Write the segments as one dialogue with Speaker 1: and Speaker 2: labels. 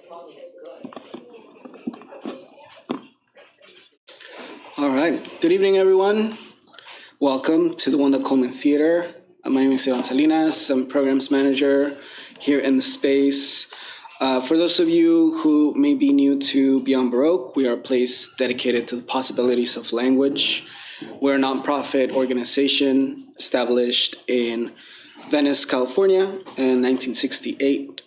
Speaker 1: All right. Good evening, everyone. Welcome to the Wanda Coleman Theater. My name is Ivan Salinas. I'm programs manager here in the space. For those of you who may be new to Beyond Baroque, we are a place dedicated to the possibilities of language. We're a nonprofit organization established in Venice, California in 1968.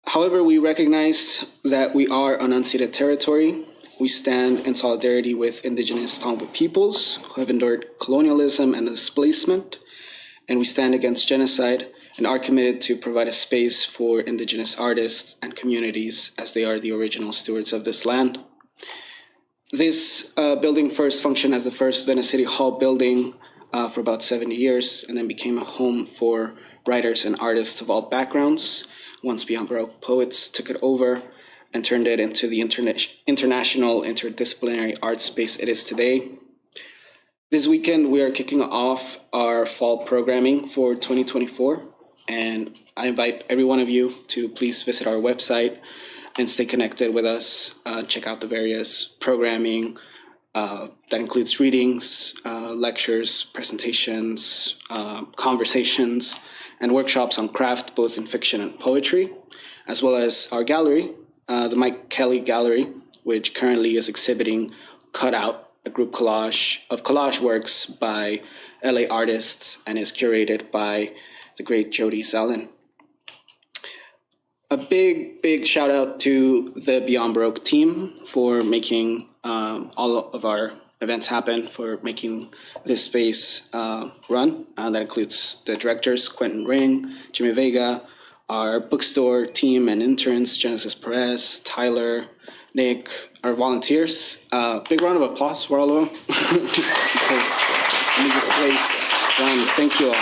Speaker 1: However, we recognize that we are on unceded territory. We stand in solidarity with indigenous Tonga peoples who have endured colonialism and displacement, and we stand against genocide and are committed to provide a space for indigenous artists and communities as they are the original stewards of this land. This building first functioned as the first Venice City Hall building for about 70 years and then became a home for writers and artists of all backgrounds. Once Beyond Baroque poets took it over and turned it into the international interdisciplinary art space it is today. This weekend, we are kicking off our fall programming for 2024, and I invite every one of you to please visit our website and stay connected with us. Check out the various programming that includes readings, lectures, presentations, conversations, and workshops on craft, both in fiction and poetry, as well as our gallery, the Mike Kelly Gallery, which currently is exhibiting Cutout, a group collage of collage works by LA artists and is curated by the great Jody Zellin. A big shout out to the Beyond Baroque team for making all of our events happen, for making this space run. That includes the directors, Quentin Ring, Jimmy Vega, our bookstore team and interns, Genesis Perez, Tyler, Nick, our volunteers. Big round of applause for all of them. Because we need this place run. Thank you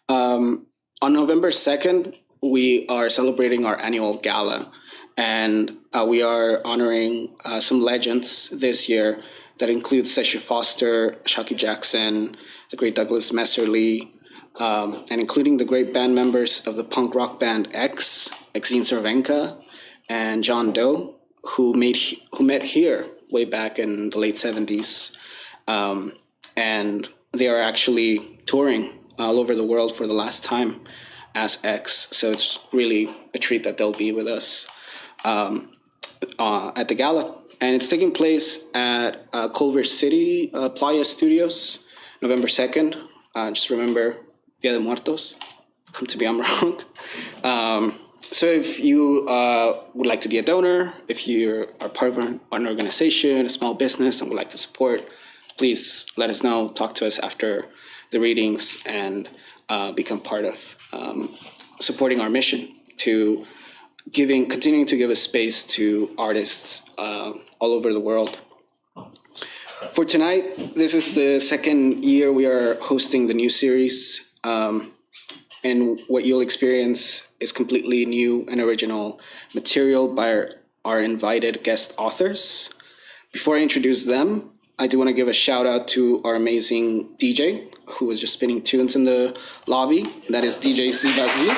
Speaker 1: all. On November 2nd, we are celebrating our annual gala, and we are honoring some legends this year that includes Sesha Foster, Shockey Jackson, the great Douglas Messerly, and including the great band members of the punk rock band X, Exene Cervenka, and John Doe, who met here way back in the late 70s. And they are actually touring all over the world for the last time as X. So it's really a treat that they'll be with us at the gala. And it's taking place at Culver City Playa Studios, November 2nd. Just remember Dia de Muertos, come to Beyond Baroque. So if you would like to be a donor, if you are part of an organization, a small business, and would like to support, please let us know, talk to us after the readings, and become part of supporting our mission to continuing to give a space to artists all over the world. For tonight, this is the second year we are hosting the new series. And what you'll experience is completely new and original material by our invited guest authors. Before I introduce them, I do want to give a shout out to our amazing DJ who was just spinning tunes in the lobby. That is DJ Sibazi.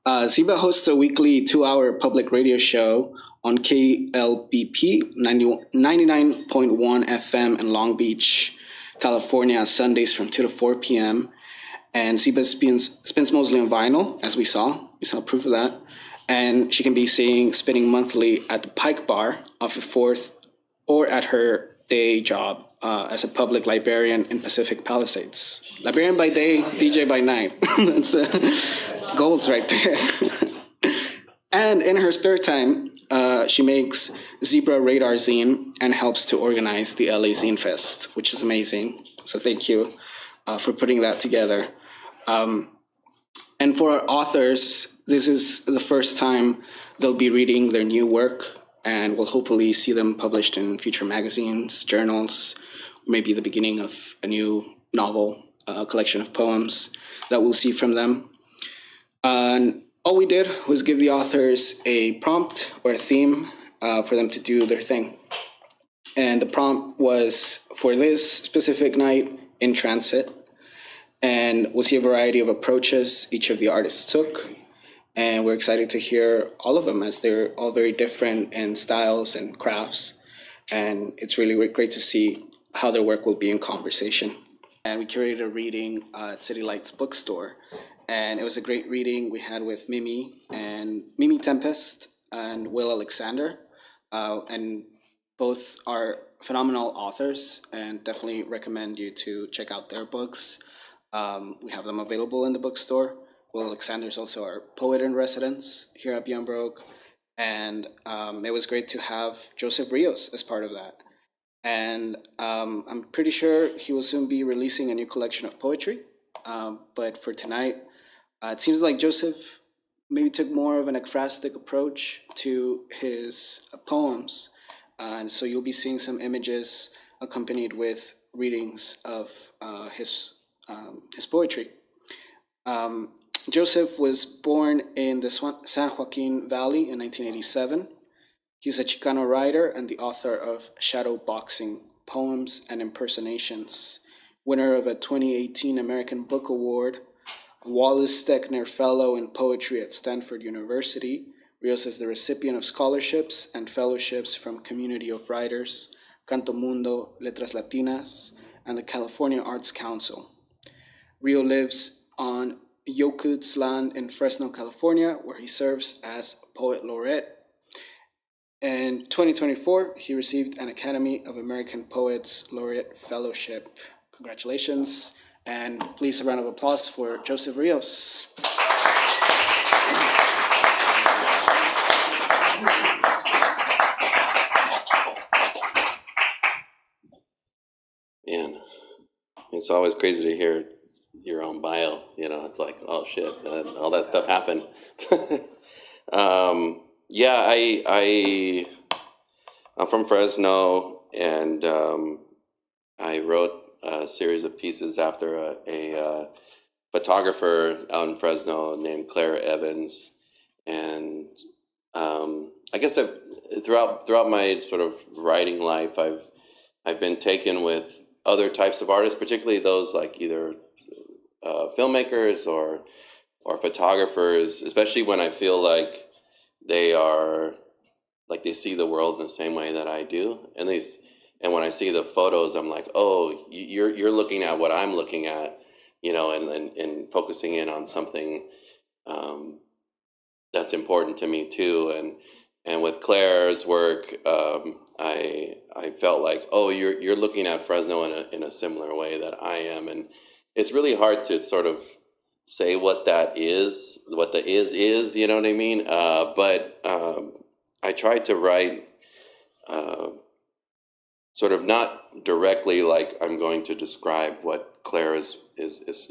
Speaker 1: Siba hosts a weekly 2-hour public radio show on KLBP 99.1 FM in Long Beach, California, Sundays from 2 to 4 p.m. And Siba spins mostly on vinyl, as we saw. We saw proof of that. And she can be spinning monthly at the Pike Bar off of 4th or at her day job as a public librarian in Pacific Palisades. Librarian by day, DJ by night. That's goals right there. And in her spare time, she makes Zebra Radar Zine and helps to organize the LA Zine Fest, which is amazing. So thank you for putting that together. And for our authors, this is the first time they'll be reading their new work, and we'll hopefully see them published in future magazines, journals, maybe the beginning of a new novel, collection of poems that we'll see from them. And all we did was give the authors a prompt or a theme for them to do their thing. And the prompt was, for this specific night, in transit. and we'll see a variety of approaches each of the artists took. And we're excited to hear all of them as they're all very different in styles and crafts. And it's really great to see how their work will be in conversation. And we curated a reading at City Lights Bookstore. And it was a great reading we had with Mimi Tempest and Will Alexander. And both are phenomenal authors and definitely recommend you to check out their books. We have them available in the bookstore. Will Alexander is also our poet in residence here at Beyond Baroque. And it was great to have Joseph Rios as part of that. And I'm pretty sure he will soon be releasing a new collection of poetry. But for tonight, it seems like Joseph maybe took more of an ekphrastic approach to his poems. And so you'll be seeing some images accompanied with readings of his poetry. Joseph was born in the San Joaquin Valley in 1987. He's a Chicano writer and the author of Shadow Boxing, Poems and Impersonations, winner of a 2018 American Book Award, Wallace Stegner Fellow in Poetry at Stanford University. Rios is the recipient of scholarships and fellowships from Community of Writers, Canto Mundo, Letras Latinas, and the California Arts Council. Rio lives on Yokut's land in Fresno, California, where he serves as Poet Laureate. In 2024, he received an Academy of American Poets Laureate Fellowship. Congratulations, and please a round of applause for Joseph Rios.
Speaker 2: Man, it's always crazy to hear your own bio. It's like, oh shit, all that stuff happened. I'm from Fresno, and I wrote a series of pieces after a photographer out in Fresno named Claire Evans, and I guess throughout my sort of writing life, I've been taken with other types of artists, particularly those like either filmmakers or photographers, especially when I feel like they see the world in the same way that I do. And when I see the photos, I'm like, oh, you're looking at what I'm looking at, and focusing in on something that's important to me too. And with Claire's work, I felt like, oh, you're looking at Fresno in a similar way that I am, and it's really hard to sort of say what that is, what the is, you know what I mean? But I tried to write sort of not directly like I'm going to describe what Claire is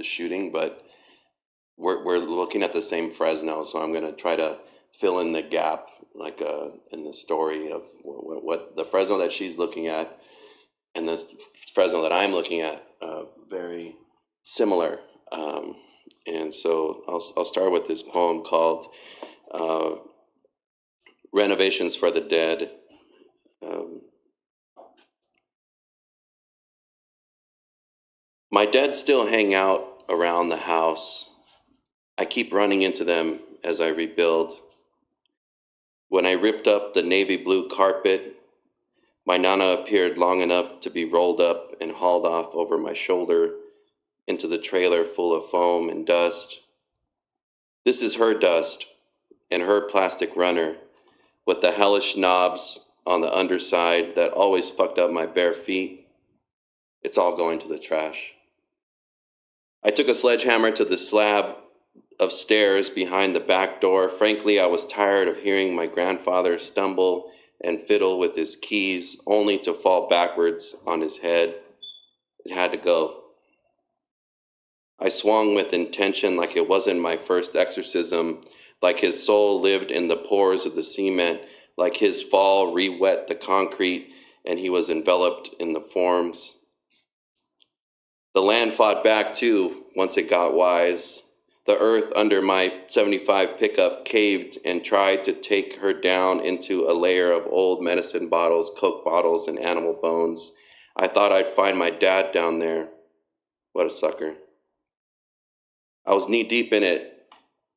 Speaker 2: shooting, but we're looking at the same Fresno, so I'm going to try to fill in the gap, like in the story of what the Fresno that she's looking at and this Fresno that I'm looking at, very similar. And so I'll start with this poem called Renovations for the Dead. My dead still hang out around the house. I keep running into them as I rebuild. When I ripped up the navy blue carpet, my Nana appeared long enough to be rolled up and hauled off over my shoulder into the trailer full of foam and dust. This is her dust and her plastic runner with the hellish knobs on the underside that always fucked up my bare feet. It's all going to the trash. I took a sledgehammer to the slab of stairs behind the back door. Frankly, I was tired of hearing my grandfather stumble and fiddle with his keys only to fall backwards on his head. It had to go. I swung with intention like it wasn't my first exorcism, like his soul lived in the pores of the cement, like his fall re-wet the concrete and he was enveloped in the forms. The land fought back too once it got wise. The earth under my 75 pickup caved and tried to take her down into a layer of old medicine bottles, Coke bottles, and animal bones. I thought I'd find my dad down there. What a sucker. I was knee deep in it,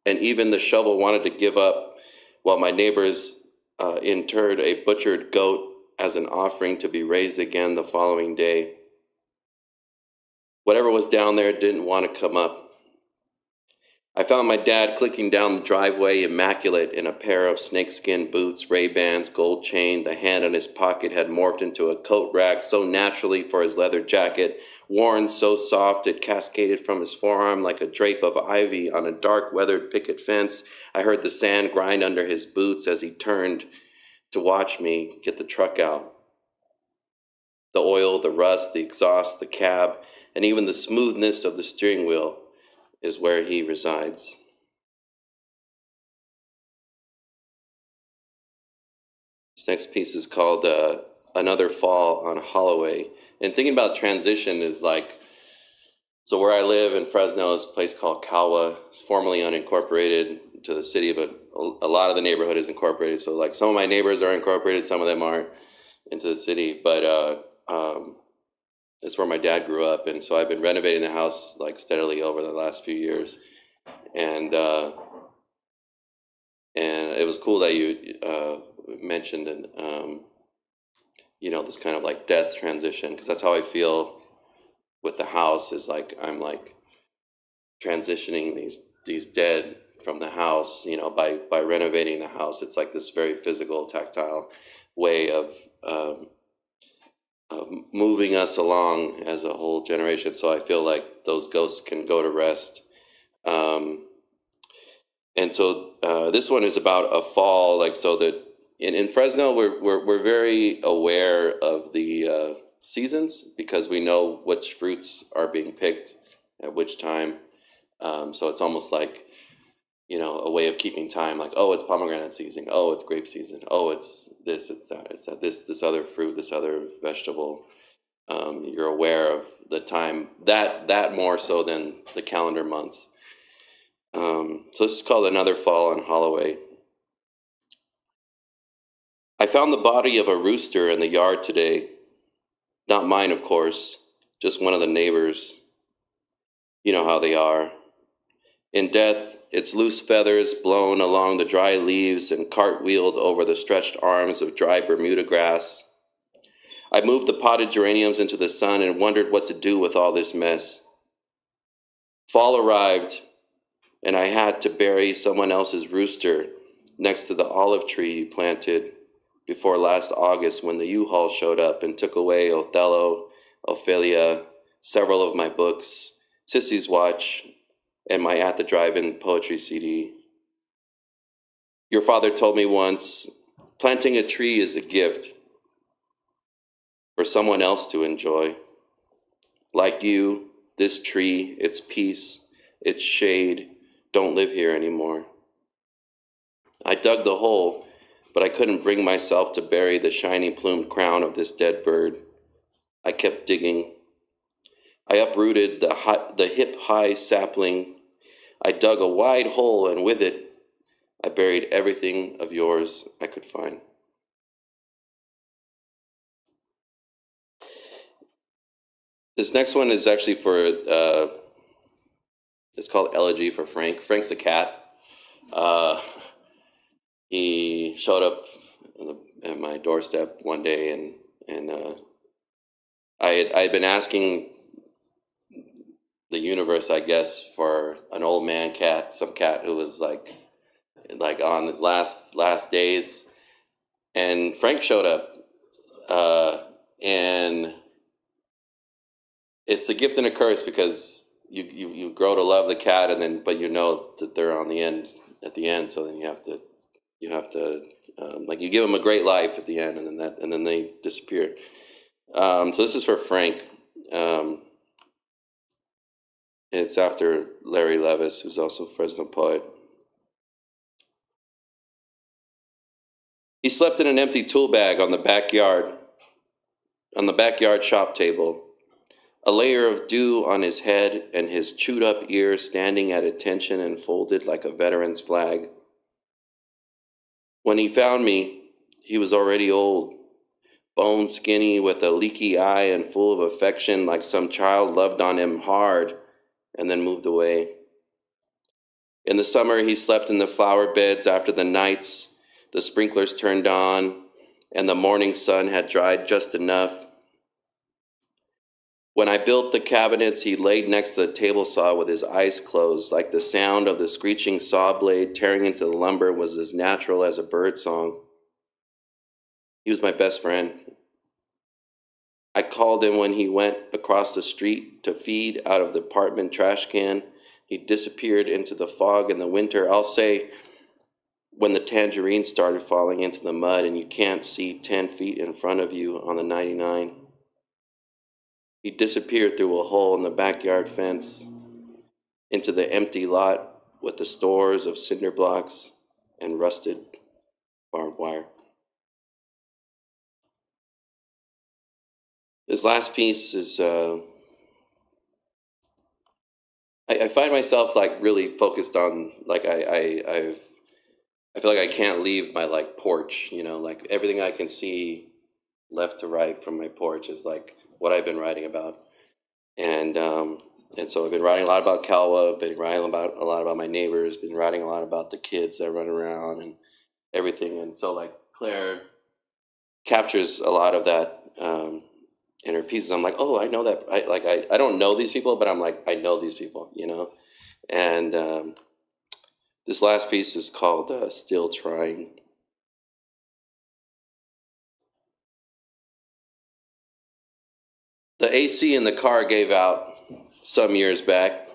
Speaker 2: and even the shovel wanted to give up while my neighbors interred a butchered goat as an offering to be raised again the following day. Whatever was down there didn't want to come up. I found my dad clicking down the driveway, immaculate in a pair of snakeskin boots, Ray-Bans, gold chain. The hand in his pocket had morphed into a coat rack so naturally for his leather jacket, worn so soft it cascaded from his forearm like a drape of ivy on a dark weathered picket fence. I heard the sand grind under his boots as he turned to watch me get the truck out. The oil, the rust, the exhaust, the cab, and even the smoothness of the steering wheel is where he resides. This next piece is called Another Fall on Holloway. And thinking about transition is like, so where I live in Fresno is a place called Calwa. It's formerly unincorporated to the city, but a lot of the neighborhood is incorporated. So like some of my neighbors are incorporated, some of them aren't into the city, but it's where my dad grew up. And so I've been renovating the house like steadily over the last few years. And it was cool that you mentioned, this kind of like death transition, because that's how I feel with the house. Is like I'm like transitioning these dead from the house, by renovating the house. It's like this very physical, tactile way of moving us along as a whole generation. So I feel like those ghosts can go to rest. And so this one is about a fall, like so that in Fresno we're very aware of the seasons because we know which fruits are being picked at which time. So it's almost like a way of keeping time. Like, oh, it's pomegranate season. Oh, it's grape season. Oh, it's this, it's that, this other fruit, this other vegetable. You're aware of the time that more so than the calendar months. So this is called Another Fall on Holloway. I found the body of a rooster in the yard today. Not mine, of course, just one of the neighbors. You know how they are. In death, its loose feathers blown along the dry leaves and cartwheeled over the stretched arms of dry Bermuda grass. I moved the potted geraniums into the sun and wondered what to do with all this mess. Fall arrived, and I had to bury someone else's rooster next to the olive tree planted before last August when the U-Haul showed up and took away Othello, Ophelia, several of my books, Sissy's watch, and my At the Drive-In poetry CD. Your father told me once, planting a tree is a gift for someone else to enjoy. Like you, this tree, its peace, its shade, don't live here anymore. I dug the hole, but I couldn't bring myself to bury the shiny plumed crown of this dead bird. I kept digging. I uprooted the hip-high sapling. I dug a wide hole, and with it, I buried everything of yours I could find. This next one is actually for, it's called Elegy for Frank. Frank's a cat. He showed up at my doorstep one day, and I had been asking the universe, I guess, for an old man cat, some cat who was like on his last days, and Frank showed up, and it's a gift and a curse because you grow to love the cat, but you know that they're at the end, so then you have to like you give them a great life at the end, and then they disappear. So this is for Frank. It's after Larry Levis, who's also a Fresno poet. He slept in an empty tool bag on the backyard shop table, a layer of dew on his head and his chewed up ears standing at attention and folded like a veteran's flag. When he found me, he was already old, bone skinny with a leaky eye and full of affection like some child loved on him hard and then moved away. In the summer, he slept in the flower beds after the nights the sprinklers turned on and the morning sun had dried just enough. When I built the cabinets, he laid next to the table saw with his eyes closed, like the sound of the screeching saw blade tearing into the lumber was as natural as a bird song. He was my best friend. I called him when he went across the street to feed out of the apartment trash can. He disappeared into the fog in the winter. I'll say when the tangerines started falling into the mud and you can't see 10 feet in front of you on the 99. He disappeared through a hole in the backyard fence into the empty lot with the stores of cinder blocks and rusted barbed wire. This last piece is, I find myself like really focused on, like I feel like I can't leave my like porch, you know, like everything I can see left to right from my porch is like what I've been writing about. And so I've been writing a lot about Calwa, been writing about a lot about my neighbors, been writing a lot about the kids that run around and everything. And so like Claire captures a lot of that in her pieces. I'm like, oh, I know that. I don't know these people, but I'm like, I know these people, you know? And this last piece is called Still Trying. The AC in the car gave out some years back.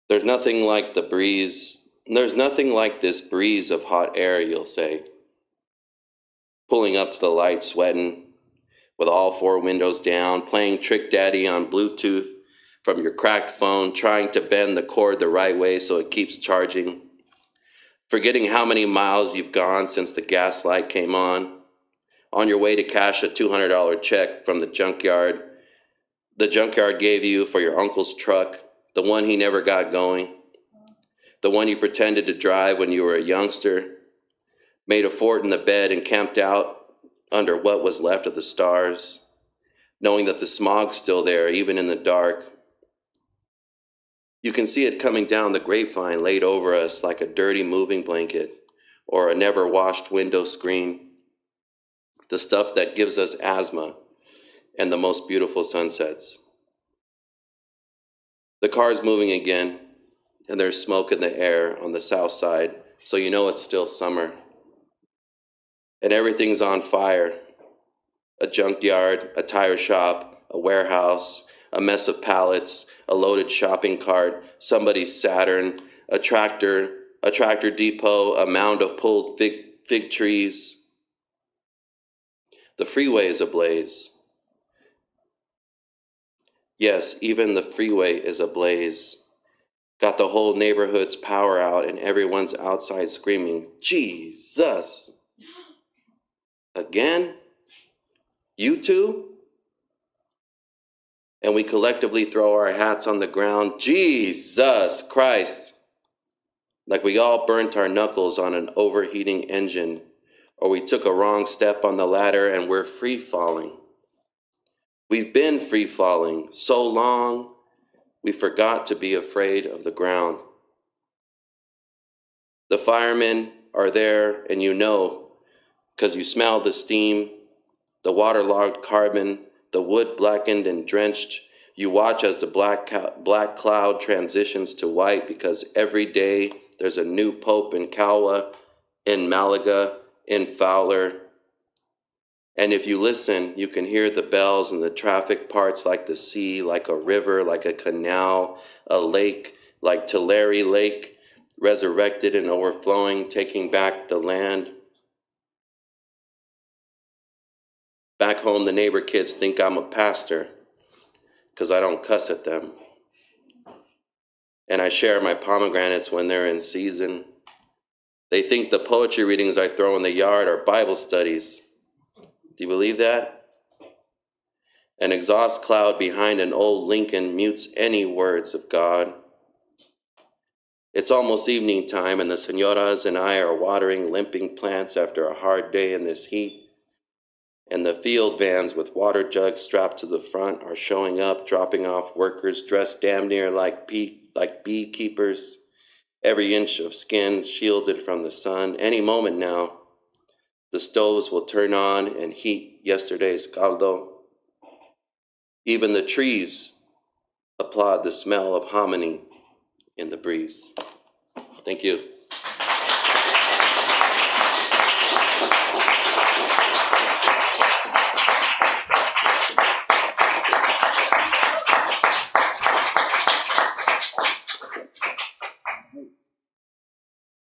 Speaker 2: There's nothing like the breeze. There's nothing like this breeze of hot air, you'll say. Pulling up to the light, sweating, with all four windows down, playing Trick Daddy on Bluetooth from your cracked phone, trying to bend the cord the right way so it keeps charging. Forgetting how many miles you've gone since the gas light came on your way to cash a $200 check from the junkyard gave you for your uncle's truck, the one he never got going, the one you pretended to drive when you were a youngster, made a fort in the bed and camped out under what was left of the stars, knowing that the smog's still there, even in the dark. You can see it coming down the grapevine laid over us like a dirty moving blanket or a never-washed window screen, the stuff that gives us asthma and the most beautiful sunsets. The car's moving again, and there's smoke in the air on the south side, so you know it's still summer. And everything's on fire. A junkyard, a tire shop, a warehouse, a mess of pallets, a loaded shopping cart, somebody's Saturn, a tractor depot, a mound of pulled fig trees. The freeway is ablaze. Yes, even the freeway is ablaze. Got the whole neighborhood's power out and everyone's outside screaming, Jesus! Again? You two? And we collectively throw our hats on the ground, Jesus Christ! Like we all burnt our knuckles on an overheating engine, or we took a wrong step on the ladder and we're free falling. We've been free falling so long, we forgot to be afraid of the ground. The firemen are there, and you know, because you smell the steam, the waterlogged carbon, the wood blackened and drenched. You watch as the black cloud transitions to white, because every day there's a new pope in Calwa, in Malaga, in Fowler. And if you listen, you can hear the bells and the traffic parts like the sea, like a river, like a canal, a lake, like Tulare Lake, resurrected and overflowing, taking back the land. Back home, the neighbor kids think I'm a pastor because I don't cuss at them. And I share my pomegranates when they're in season. They think the poetry readings I throw in the yard are Bible studies. Do you believe that? An exhaust cloud behind an old Lincoln mutes any words of God. It's almost evening time, and the senoras and I are watering limping plants after a hard day in this heat. and the field vans with water jugs strapped to the front are showing up, dropping off workers dressed damn near like beekeepers, every inch of skin shielded from the sun. Any moment now, the stoves will turn on and heat yesterday's caldo. Even the trees applaud the smell of hominy in the breeze. Thank you.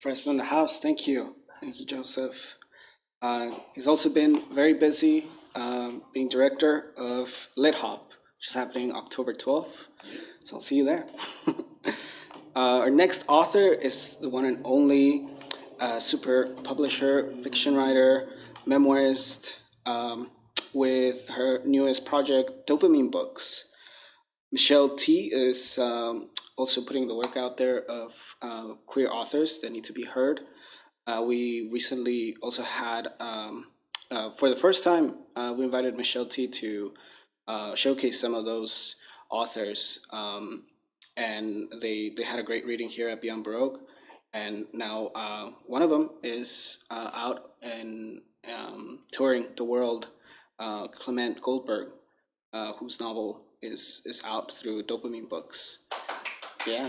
Speaker 1: President of the House, thank you. Thank you, Joseph. He's also been very busy being director of Lit Hop, which is happening October 12th. So I'll see you there. Our next author is the one and only super publisher, fiction writer, memoirist, with her newest project, Dopamine Books. Michelle T is also putting the work out there of queer authors that need to be heard. We recently also had, for the first time, we invited Michelle T to showcase some of those authors, and they had a great reading here at Beyond Baroque. And now one of them is out and touring the world, Clement Goldberg, whose novel is out through Dopamine Books. Yeah,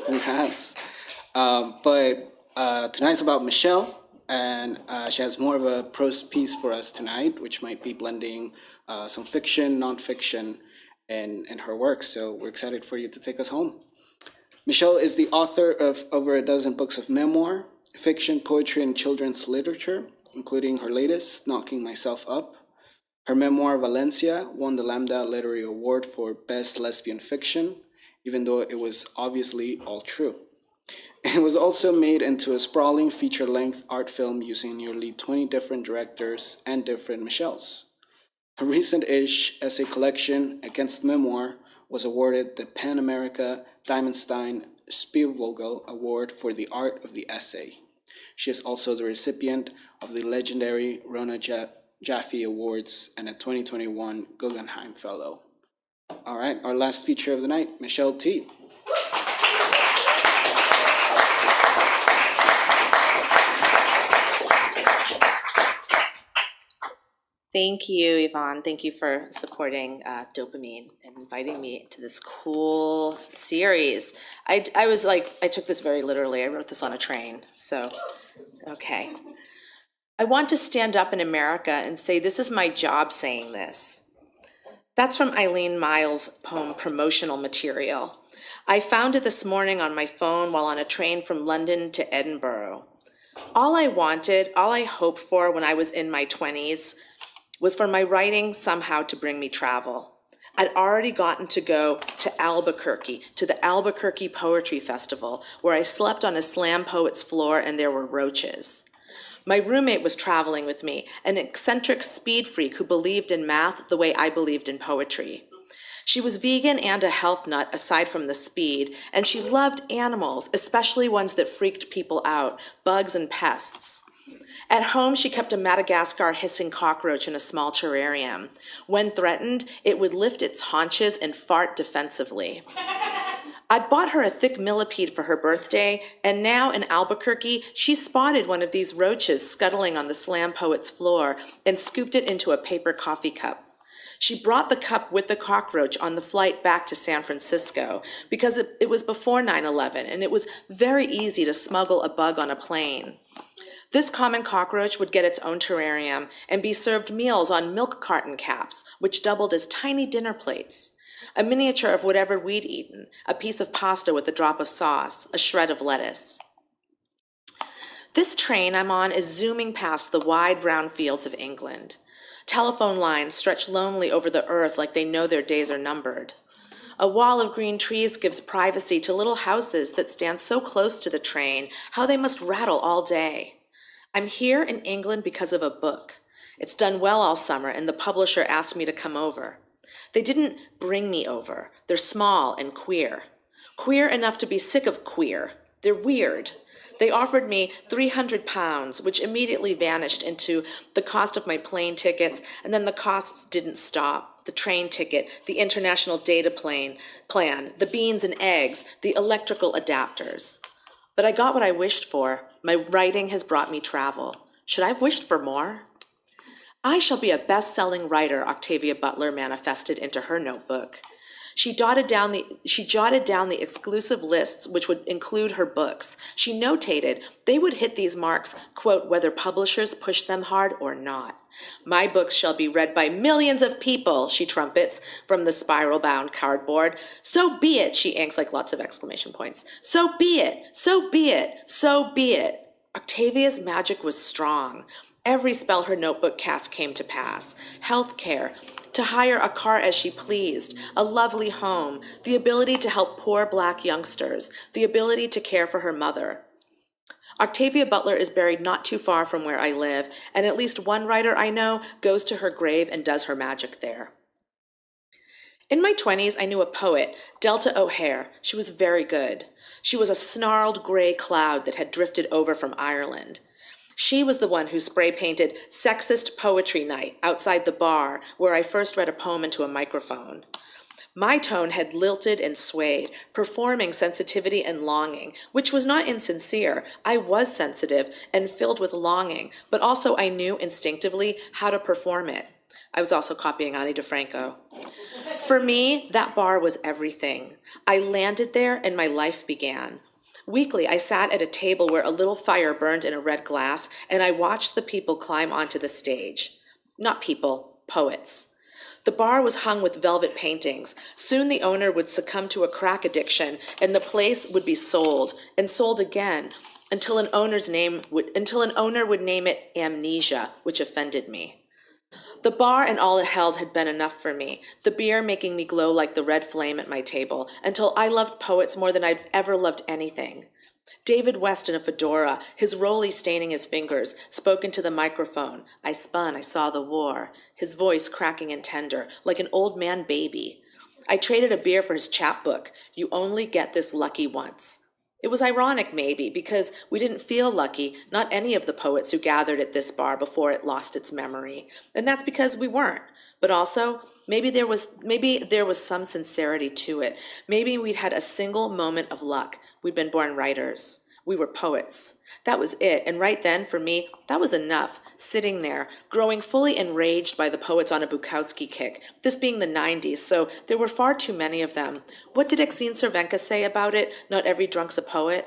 Speaker 1: congrats. But tonight's about Michelle, and she has more of a prose piece for us tonight, which might be blending some fiction, nonfiction, in her work. So we're excited for you to take us home. Michelle is the author of over a dozen books of memoir, fiction, poetry, and children's literature, including her latest, Knocking Myself Up. Her memoir, Valencia, won the Lambda Literary Award for Best Lesbian Fiction, even though it was obviously all true. It was also made into a sprawling feature-length art film using nearly 20 different directors and different Michelles. Her recent-ish essay collection, Against Memoir, was awarded the Pan America Diamondstein Spielvogel Award for the Art of the Essay. She is also the recipient of the legendary Rona Jaffe Awards and a 2021 Guggenheim Fellow. All right, our last feature of the night, Michelle T.
Speaker 3: Thank you, Yvonne. Thank you for supporting Dopamine and inviting me to this cool series. I took this very literally. I wrote this on a train, so, okay. I want to stand up in America and say, this is my job saying this. That's from Eileen Miles' poem, Promotional Material. I found it this morning on my phone while on a train from London to Edinburgh. All I wanted, all I hoped for when I was in my 20s was for my writing somehow to bring me travel. I'd already gotten to go to Albuquerque, to the Albuquerque Poetry Festival, where I slept on a slam poet's floor and there were roaches. My roommate was traveling with me, an eccentric speed freak who believed in math the way I believed in poetry. She was vegan and a health nut aside from the speed, and she loved animals, especially ones that freaked people out, bugs and pests. At home, she kept a Madagascar hissing cockroach in a small terrarium. When threatened, it would lift its haunches and fart defensively. I'd bought her a thick millipede for her birthday, and now in Albuquerque, she spotted one of these roaches scuttling on the slam poet's floor and scooped it into a paper coffee cup. She brought the cup with the cockroach on the flight back to San Francisco because it was before 9/11, and it was very easy to smuggle a bug on a plane. This common cockroach would get its own terrarium and be served meals on milk carton caps, which doubled as tiny dinner plates. A miniature of whatever we'd eaten, a piece of pasta with a drop of sauce, a shred of lettuce. This train I'm on is zooming past the wide brown fields of England. Telephone lines stretch lonely over the earth like they know their days are numbered. A wall of green trees gives privacy to little houses that stand so close to the train, how they must rattle all day. I'm here in England because of a book. It's done well all summer, and the publisher asked me to come over. They didn't bring me over. They're small and queer. Queer enough to be sick of queer. They're weird. They offered me £300, which immediately vanished into the cost of my plane tickets, and then the costs didn't stop. The train ticket, the international data plan, the beans and eggs, the electrical adapters. But I got what I wished for. My writing has brought me travel. Should I have wished for more? I shall be a best-selling writer, Octavia Butler manifested into her notebook. She jotted down the exclusive lists which would include her books. She notated they would hit these marks, quote, whether publishers push them hard or not. My books shall be read by millions of people, she trumpets from the spiral-bound cardboard. So be it, she inks like lots of exclamation points. So be it, so be it, so be it. Octavia's magic was strong. Every spell her notebook cast came to pass. Health care, to hire a car as she pleased, a lovely home, the ability to help poor Black youngsters, the ability to care for her mother. Octavia Butler is buried not too far from where I live, and at least one writer I know goes to her grave and does her magic there. In my 20s, I knew a poet, Delta O'Hare. She was very good. She was a snarled gray cloud that had drifted over from Ireland. She was the one who spray-painted Sexist Poetry Night outside the bar where I first read a poem into a microphone. My tone had lilted and swayed, performing sensitivity and longing, which was not insincere. I was sensitive and filled with longing, but also I knew instinctively how to perform it. I was also copying Ani DeFranco. For me, that bar was everything. I landed there and my life began. Weekly, I sat at a table where a little fire burned in a red glass, and I watched the people climb onto the stage. Not people, poets. The bar was hung with velvet paintings. Soon the owner would succumb to a crack addiction, and the place would be sold, and sold again, until an owner would name it Amnesia, which offended me. The bar and all it held had been enough for me, the beer making me glow like the red flame at my table, until I loved poets more than I'd ever loved anything. David West in a fedora, his rollie staining his fingers, spoke into the microphone. I spun, I saw the war, his voice cracking and tender, like an old man baby. I traded a beer for his chapbook. You only get this lucky once. It was ironic, maybe, because we didn't feel lucky, not any of the poets who gathered at this bar before it lost its memory. And that's because we weren't. But also, maybe there was some sincerity to it. Maybe we'd had a single moment of luck. We'd been born writers. We were poets. That was it, and right then, for me, that was enough, sitting there, growing fully enraged by the poets on a Bukowski kick, this being the 90s, so there were far too many of them. What did Exene Cervenka say about it? Not every drunk's a poet?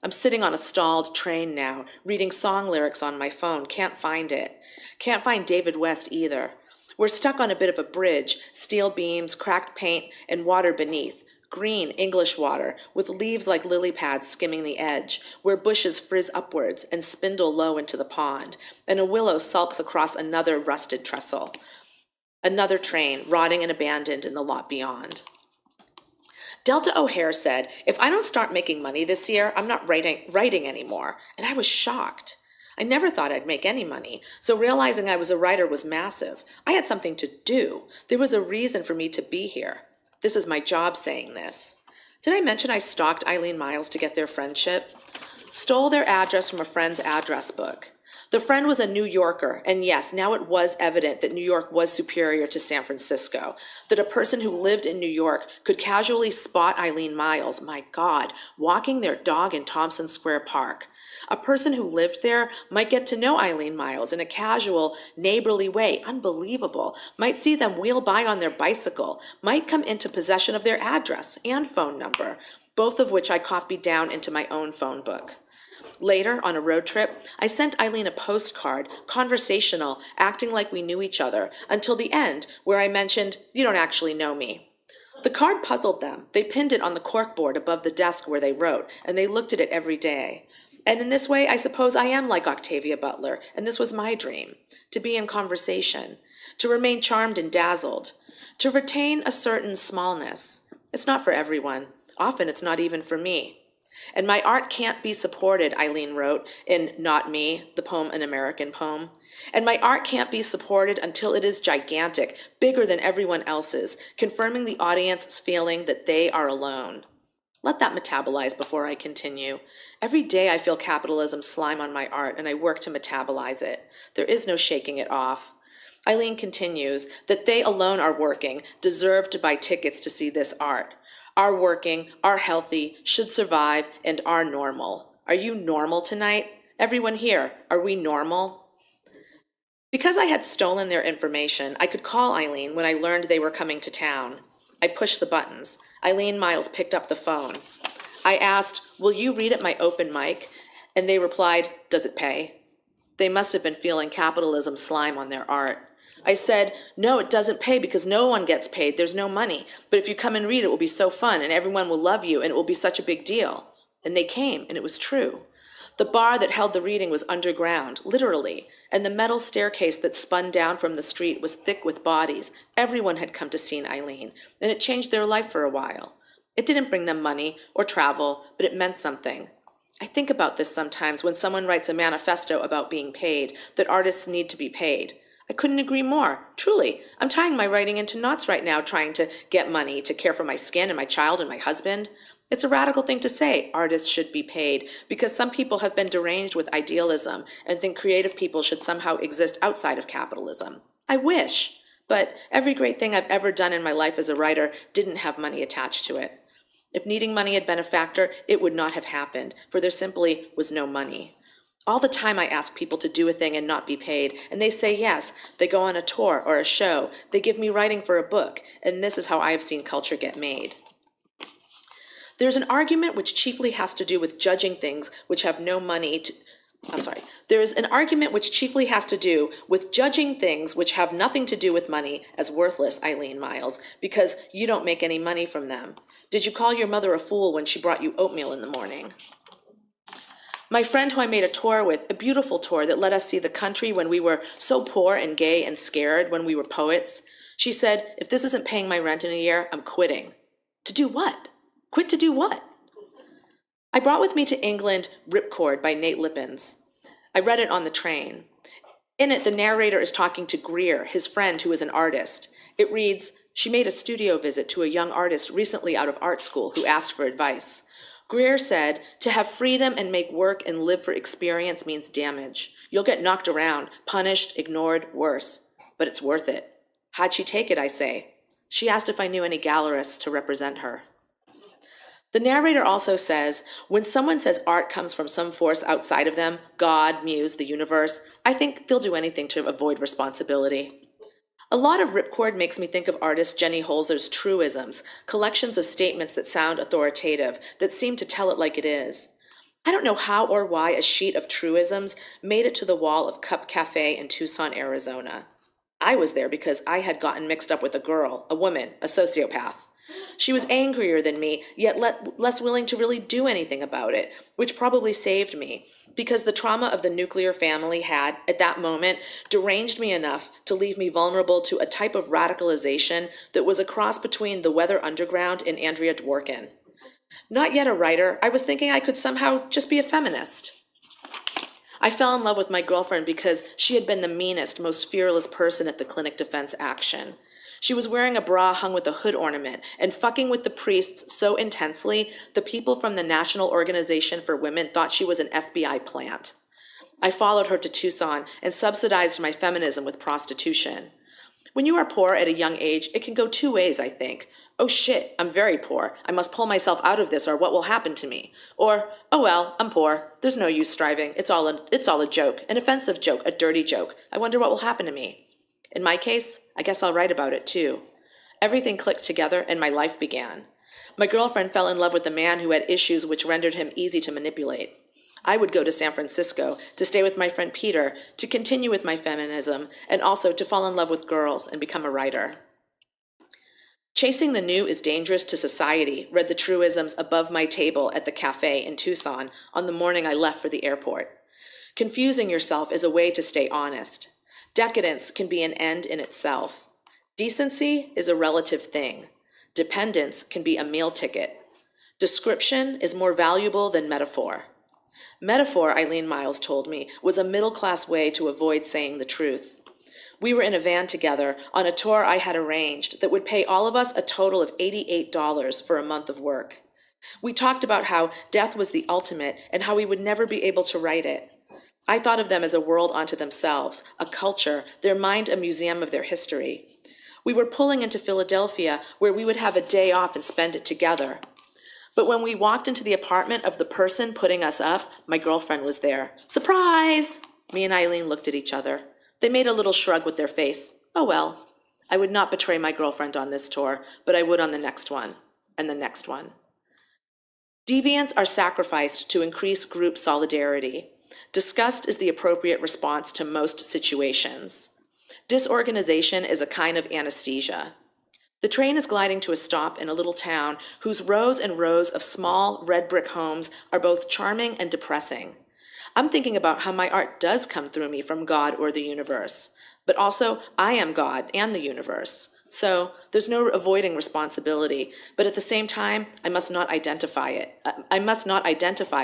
Speaker 3: I'm sitting on a stalled train now, reading song lyrics on my phone, can't find it. Can't find David West either. We're stuck on a bit of a bridge, steel beams, cracked paint, and water beneath. Green English water, with leaves like lily pads skimming the edge, where bushes frizz upwards and spindle low into the pond, and a willow sulks across another rusted trestle. Another train, rotting and abandoned in the lot beyond. Delta O'Hare said, if I don't start making money this year, I'm not writing anymore, and I was shocked. I never thought I'd make any money, so realizing I was a writer was massive. I had something to do. There was a reason for me to be here. This is my job saying this. Did I mention I stalked Eileen Miles to get their friendship? Stole their address from a friend's address book. The friend was a New Yorker, and yes, now it was evident that New York was superior to San Francisco, that a person who lived in New York could casually spot Eileen Miles, my God, walking their dog in Thompson Square Park. A person who lived there might get to know Eileen Miles in a casual, neighborly way, unbelievable, might see them wheel by on their bicycle, might come into possession of their address and phone number, both of which I copied down into my own phone book. Later, on a road trip, I sent Eileen a postcard, conversational, acting like we knew each other, until the end, where I mentioned, you don't actually know me. The card puzzled them. They pinned it on the corkboard above the desk where they wrote, and they looked at it every day. And in this way, I suppose I am like Octavia Butler, and this was my dream, to be in conversation, to remain charmed and dazzled, to retain a certain smallness. It's not for everyone. Often it's not even for me. And my art can't be supported, Eileen wrote in Not Me, the poem An American Poem. And my art can't be supported until it is gigantic, bigger than everyone else's, confirming the audience's feeling that they are alone. Let that metabolize before I continue. Every day I feel capitalism slime on my art, and I work to metabolize it. There is no shaking it off. Eileen continues that they alone are working, deserve to buy tickets to see this art. Are working, are healthy, should survive, and are normal. Are you normal tonight? Everyone here, are we normal? Because I had stolen their information, I could call Eileen when I learned they were coming to town. I pushed the buttons. Eileen Miles picked up the phone. I asked, "Will you read at my open mic?" And they replied, "Does it pay?" They must have been feeling capitalism slime on their art. I said, "No, it doesn't pay because no one gets paid. There's no money. But if you come and read, it will be so fun and everyone will love you and it will be such a big deal." And they came, and it was true. The bar that held the reading was underground, literally, and the metal staircase that spun down from the street was thick with bodies. Everyone had come to see Eileen, and it changed their life for a while. It didn't bring them money or travel, but it meant something. I think about this sometimes when someone writes a manifesto about being paid, that artists need to be paid. I couldn't agree more. Truly, I'm tying my writing into knots right now, trying to get money to care for my skin and my child and my husband. It's a radical thing to say, artists should be paid, because some people have been deranged with idealism and think creative people should somehow exist outside of capitalism. I wish, but every great thing I've ever done in my life as a writer didn't have money attached to it. If needing money had been a factor, it would not have happened, for there simply was no money. All the time I ask people to do a thing and not be paid, and they say yes. They go on a tour or a show. They give me writing for a book, and this is how I have seen culture get made. There's an argument which chiefly has to do with judging things which have no money to... There is an argument which chiefly has to do with judging things which have nothing to do with money as worthless, Eileen Miles, because you don't make any money from them. Did you call your mother a fool when she brought you oatmeal in the morning? My friend who I made a tour with, a beautiful tour that let us see the country when we were so poor and gay and scared when we were poets, she said, "If this isn't paying my rent in a year, I'm quitting." To do what? Quit to do what? I brought with me to England Ripcord by Nate Lippens. I read it on the train. In it, the narrator is talking to Greer, his friend who is an artist. It reads, "She made a studio visit to a young artist recently out of art school who asked for advice. Greer said, to have freedom and make work and live for experience means damage. You'll get knocked around, punished, ignored, worse. But it's worth it." How'd she take it, I say? She asked if I knew any gallerists to represent her. The narrator also says, when someone says art comes from some force outside of them, God, Muse, the universe, I think they'll do anything to avoid responsibility. A lot of Ripcord makes me think of artist Jenny Holzer's truisms, collections of statements that sound authoritative, that seem to tell it like it is. I don't know how or why a sheet of truisms made it to the wall of Cup Cafe in Tucson, Arizona. I was there because I had gotten mixed up with a girl, a woman, a sociopath. She was angrier than me, yet less willing to really do anything about it, which probably saved me, because the trauma of the nuclear family had, at that moment, deranged me enough to leave me vulnerable to a type of radicalization that was a cross between the Weather Underground and Andrea Dworkin. Not yet a writer, I was thinking I could somehow just be a feminist. I fell in love with my girlfriend because she had been the meanest, most fearless person at the Clinic Defense Action. She was wearing a bra hung with a hood ornament and fucking with the priests so intensely, the people from the National Organization for Women thought she was an FBI plant. I followed her to Tucson and subsidized my feminism with prostitution. When you are poor at a young age, it can go two ways, I think. Oh shit, I'm very poor. I must pull myself out of this or what will happen to me? Or, oh well, I'm poor. There's no use striving. It's all a joke, an offensive joke, a dirty joke. I wonder what will happen to me. In my case, I guess I'll write about it too. Everything clicked together and my life began. My girlfriend fell in love with a man who had issues which rendered him easy to manipulate. I would go to San Francisco to stay with my friend Peter, to continue with my feminism, and also to fall in love with girls and become a writer. Chasing the new is dangerous to society, read the truisms above my table at the cafe in Tucson on the morning I left for the airport. Confusing yourself is a way to stay honest. Decadence can be an end in itself. Decency is a relative thing. Dependence can be a meal ticket. Description is more valuable than metaphor. Metaphor, Eileen Miles told me, was a middle-class way to avoid saying the truth. We were in a van together on a tour I had arranged that would pay all of us a total of $88 for a month of work. We talked about how death was the ultimate and how we would never be able to write it. I thought of them as a world unto themselves, a culture, their mind a museum of their history. We were pulling into Philadelphia where we would have a day off and spend it together. But when we walked into the apartment of the person putting us up, my girlfriend was there. Surprise! Me and Eileen looked at each other. They made a little shrug with their face. Oh well. I would not betray my girlfriend on this tour, but I would on the next one, and the next one. Deviants are sacrificed to increase group solidarity. Disgust is the appropriate response to most situations. Disorganization is a kind of anesthesia. The train is gliding to a stop in a little town whose rows and rows of small red brick homes are both charming and depressing. I'm thinking about how my art does come through me from God or the universe. But also, I am God and the universe. So there's no avoiding responsibility, but at the same time, I must not identify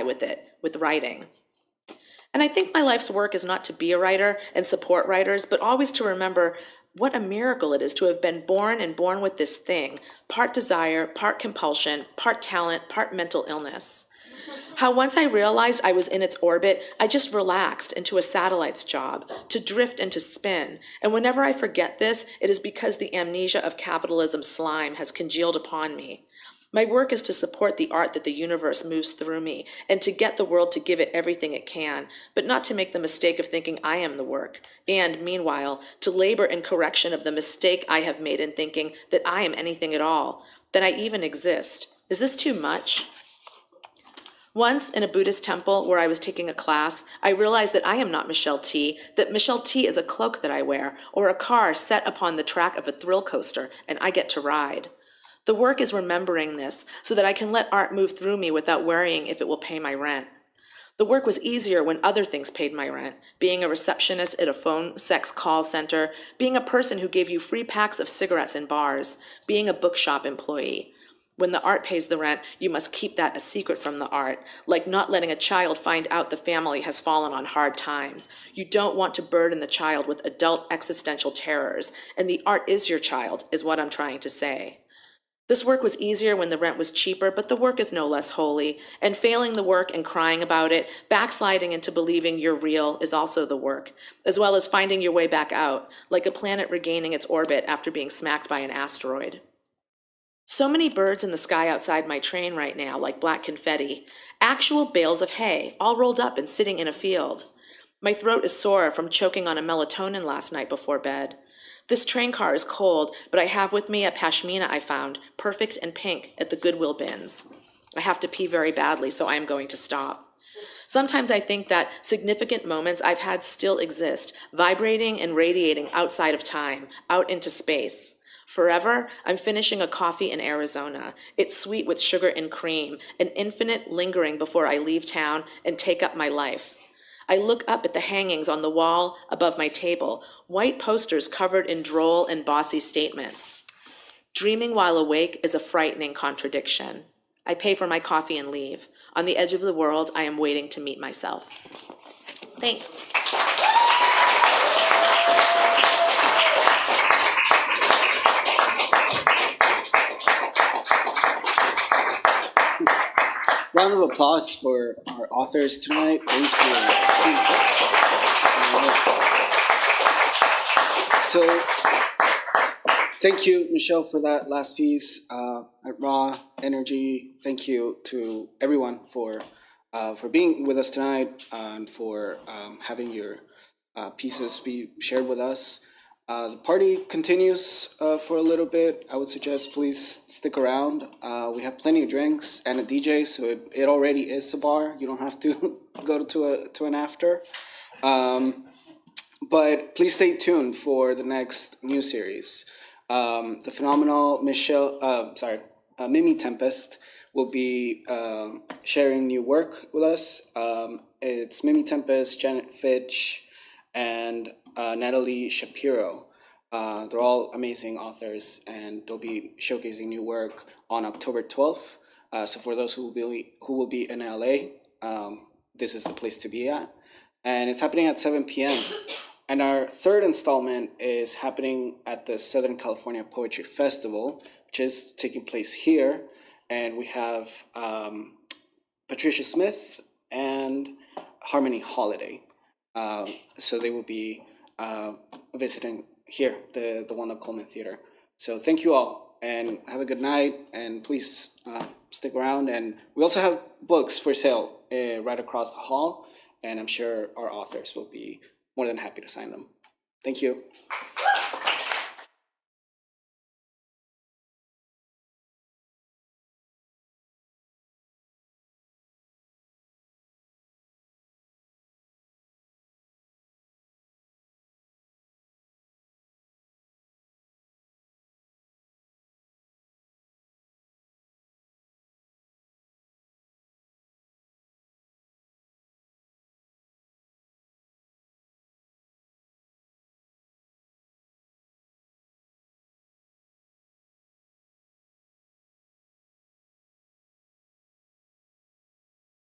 Speaker 3: with it, with writing. And I think my life's work is not to be a writer and support writers, but always to remember what a miracle it is to have been born and born with this thing, part desire, part compulsion, part talent, part mental illness. How once I realized I was in its orbit, I just relaxed into a satellite's job, to drift and to spin. And whenever I forget this, it is because the amnesia of capitalism's slime has congealed upon me. My work is to support the art that the universe moves through me, and to get the world to give it everything it can, but not to make the mistake of thinking I am the work, and, meanwhile, to labor in correction of the mistake I have made in thinking that I am anything at all, that I even exist. Is this too much? Once, in a Buddhist temple where I was taking a class, I realized that I am not Michelle T., that Michelle T. is a cloak that I wear, or a car set upon the track of a thrill coaster, and I get to ride. The work is remembering this, so that I can let art move through me without worrying if it will pay my rent. The work was easier when other things paid my rent, being a receptionist at a phone sex call center, being a person who gave you free packs of cigarettes in bars, being a bookshop employee. When the art pays the rent, you must keep that a secret from the art, like not letting a child find out the family has fallen on hard times. You don't want to burden the child with adult existential terrors, and the art is your child, is what I'm trying to say. This work was easier when the rent was cheaper, but the work is no less holy, and failing the work and crying about it, backsliding into believing you're real is also the work, as well as finding your way back out, like a planet regaining its orbit after being smacked by an asteroid. So many birds in the sky outside my train right now, like black confetti, actual bales of hay, all rolled up and sitting in a field. My throat is sore from choking on a melatonin last night before bed. This train car is cold, but I have with me a pashmina I found, perfect and pink, at the Goodwill bins. I have to pee very badly, so I am going to stop. Sometimes I think that significant moments I've had still exist, vibrating and radiating outside of time, out into space. Forever, I'm finishing a coffee in Arizona. It's sweet with sugar and cream, an infinite lingering before I leave town and take up my life. I look up at the hangings on the wall above my table, white posters covered in droll and bossy statements. Dreaming while awake is a frightening contradiction. I pay for my coffee and leave. On the edge of the world, I am waiting to meet myself. Thanks.
Speaker 1: Round of applause for our authors tonight. Thank you. So, thank you, Michelle, for that last piece. Raw energy. Thank you to everyone for being with us tonight and for having your pieces be shared with us. The party continues for a little bit. I would suggest please stick around. We have plenty of drinks and a DJ, so it already is a bar. You don't have to go to an after. But please stay tuned for the next new series. The phenomenal Mimi Tempest will be sharing new work with us. It's Mimi Tempest, Janet Fitch, and Natalie Shapiro. They're all amazing authors, and they'll be showcasing new work on October 12th. So for those who will be in LA, this is the place to be at. And it's happening at 7 p.m. And our third installment is happening at the Southern California Poetry Festival, which is taking place here. and we have Patricia Smith and Harmony Holiday. So they will be visiting here, the Wanda Coleman Theater. So thank you all, and have a good night, and please stick around. And we also have books for sale right across the hall, and I'm sure our authors will be more than happy to sign them. Thank you.